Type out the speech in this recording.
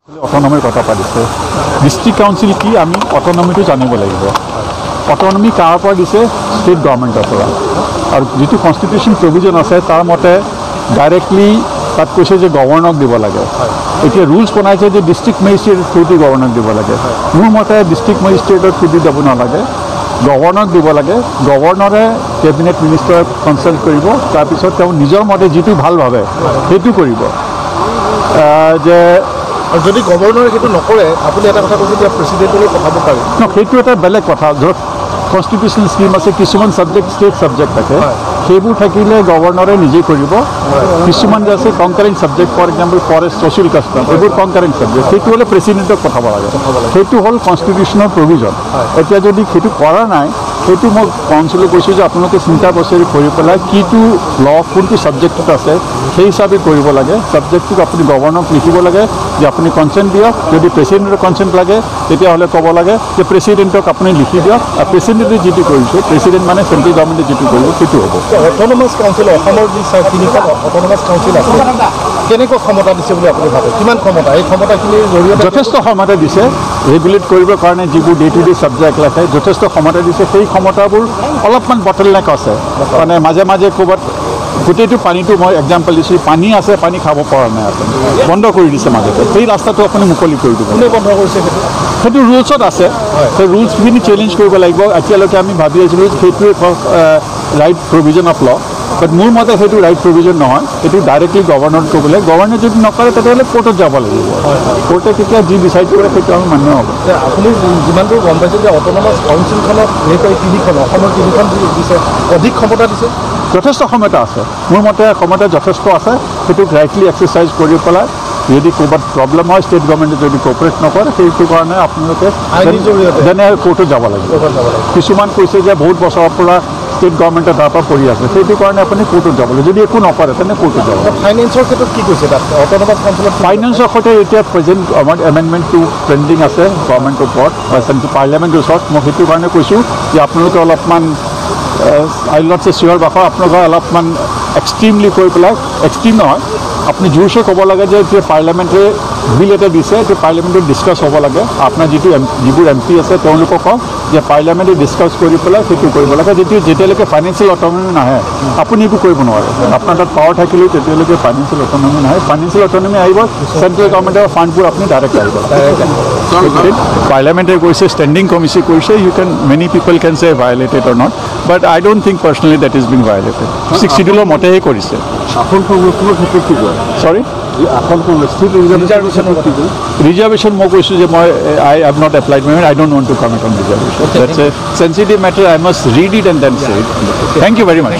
অটোনমিৰ কথা পাতিছে district council কি আমি অটোনমিটো জানিব লাগিব অটোনমি কাৰ পৰা দিছে ষ্টেট গভৰ্ণমেণ্টৰ পৰা আৰু যেটো কনস্টিটিউশন প্ৰভিজন আছে তাৰ মতে ডাইৰেক্টলি তাত কৈছে যে গভৰ্ণৰক দিব লাগে এতিয়া ৰুলছ বনাইছে যে ডিস্ট্ৰিক্ট মেজিষ্ট্ৰেটৰ থ্ৰুদি গভৰ্ণৰক দিব লাগে মোৰ মতে ডিস্ট্ৰিক্ট মেজিষ্ট্ৰেটৰ থ্ৰুদি দিব নালাগে গভৰ্ণৰক দিব লাগে গভৰ্ণৰে কেবিনেট মিনিষ্টাৰক কনসাল্ট কৰিব তাৰ পিছত তেওঁ নিজৰ মতে যেটো ভাল ভাবে সেইটো কৰিব যে যদি গভৰ্ণৰে সেইটো নকৰে আপুনি এটা কথা কৈছে যে প্ৰেসিডেন্টলৈ পঠাব পাৰি ন সেইটো এটা বেলেগ কথা ধৰক কনস্টিটিউশনাল স্কিম আছে কিছুমান সাবজেক্ট স্টেট সাবজেক্ট থাকে সেইবোৰ থাকিলে গভৰ্ণৰে নিজে কৰিব কিছুমান আছে conquering subject for example forest social custom এইবোৰ কনকাৰিং সাবজেক্ট সেইটো হলে প্ৰেসিডেন্টক পঠাব লাগে সেইটো হল কনস্টিটিউশনাল প্ৰভিজন এতিয়া যদি সেইটো কৰা নাই সেইটো মই কাউন্সিলক কৈছোঁ যে আপোনালোকে চিন্তা বছৰি কৰি পেলাই কিটো ল কোনটো সাবজেক্টত আছে সেই হিচাপে কৰিব লাগে সাবজেক্টটো আপুনি গভৰ্ণৰক লিখিব লাগে যে আপুনি কনসেন্ট দিয়ক যদি প্ৰেসিডেন্টৰ কনসেন্ট লাগে তেতিয়া হলে ক'ব লাগে যে প্ৰেসিডেন্টক আপুনি লিখি দিয়ক আৰু প্ৰেসিডেন্টে যেটো কৰিছে প্ৰেসিডেন্ট মানে সেন্ট্ৰেল গভৰ্ণমেণ্টে যেটো কৰিব সেইটো হ'ব অটোনমাস কাউন্সিল অসমৰ যি তিনিখন অটোনমাস কাউন্সিল আছে কেনেকৈ ক্ষমতা দিছে বুলি আপুনি ভাবে কিমান ক্ষমতা এই ক্ষমতাখিনিৰ জৰিয়তে যথেষ্ট ক্ষমতা দিছে ৰেগুলেট কৰিবৰ কাৰণে যিবোৰ ডে টু ডে সাবজেক্ট লাগে যথেষ্ট ক্ষমতা দিছে সেই ক্ষমতাবোৰ অলপমান বটলনেক আছে মানে মাজে মাজে ক'ৰবাত গোটেইটো পানীটো মই এক্সাম্পল দিছোঁ পানী আছে পানী খাব পৰা নাই আপুনি বন্ধ কৰি দিছে মাজতে সেই ৰাস্তাটো আপুনি মুকলি কৰি দিব কোনে বন্ধ কৰিছে সেইটো ৰুলছত আছে সেই ৰুলছখিনি চেলেঞ্জ কৰিব লাগিব এতিয়ালৈকে আমি ভাবি আছিলোঁ সেইটোৱে ৰাইট প্ৰভিজন অফ ল বাট মোৰ মতে সেইটো ৰাইট প্ৰভিজন নহয় সেইটো ডাইৰেক্টলি গভৰ্ণৰক ক'বলৈ গভৰ্ণৰে যদি নকৰে তেতিয়াহ'লে কোৰ্টত যাব লাগিব কোৰ্টে তেতিয়া যি ডিচাইড কৰে সেইটো আমি মান্য হ'ব আপুনি যিমান দূৰ গম পাইছে যে অটোনমাস কাউন্সিলখনত তিনিখন অসমৰ তিনিখন দিছে অধিক ক্ষমতা দিছে যথেষ্ট ক্ষমতা আছে মোৰ মতে ক্ষমতা যথেষ্ট আছে সেইটো ৰাইটলি এক্সাৰচাইজ কৰি পেলাই যদি ক'ৰবাত প্ৰব্লেম হয় ষ্টেট গভৰ্ণমেণ্টে যদি কোঅপাৰেট নকৰে সেইটো কাৰণে আপোনালোকে যেনে কোৰ্টত যাব লাগিব কিছুমান কৈছে যে বহুত বছৰৰ পৰা ষ্টেট গভৰ্ণমেণ্টে তাৰ পৰা কৰি আছে সেইটো কাৰণে আপুনি কোৰ্টত যাব লাগিব যদি একো নকৰে তেনে কোৰ্টত যাব ফাইনেন্সৰ ক্ষেত্ৰত কি কৈছে তাত অটোনমাস কাউন্সিলত ফাইনেন্সৰ সৈতে এতিয়া প্ৰেজেণ্ট আমাৰ এমেণ্ডমেণ্টটো পেণ্ডিং আছে গভৰ্ণমেণ্টৰ ওপৰত বা পাৰ্লিয়ামেণ্টৰ ওচৰত মই সেইটো কাৰণে কৈছোঁ যে আপোনালোকে অলপমান আই উইল নট চে চিয়'ৰ বাখৰ আপোনালোকে অলপমান এক্সট্ৰিমলি কৈ পেলাই এক্সট্ৰিম নহয় আপুনি জোৰছে ক'ব লাগে যে এতিয়া পাৰ্লিয়ামেণ্টে বিল এটা দিছে এইটো পাৰ্লিয়ামেণ্টত ডিছকাছ হ'ব লাগে আপোনাৰ যিবোৰ এম পি আছে তেওঁলোকক কওক যে পাৰ্লিয়ামেণ্টে ডিছকাছ কৰি পেলাই সেইটো কৰিব লাগে যেতিয়ালৈকে ফাইনেন্সিয়েল অট'নমি নাহে আপুনি একো কৰিব নোৱাৰে আপোনাৰ তাত পাৱাৰ থাকিলেও তেতিয়ালৈকে ফাইনেন্সিয়েল অট'নমি নাহে ফাইনেন্সিয়েল অট'নমি আহিব চেণ্ট্ৰেল গভৰ্ণমেণ্টৰ ফাণ্ডবোৰ আপুনি ডাইৰেক্ট আহিব পাৰ্লিয়ামেণ্টে কৈছে ষ্টেণ্ডিং কমিটি কৈছে you can many people can say violated or not but I don't think personally that is being violated six চিডিউলৰ মতেহে কৰিছে আসন সংৰক্ষণৰ ক্ষেত্ৰত কি কয় চৰি ৰিজাৰ্ভেশ্যন মই কৈছোঁ যে মই I have not applied my I don't want to comment on reservation that's a sensitive matter I must read it and then say it thank you very much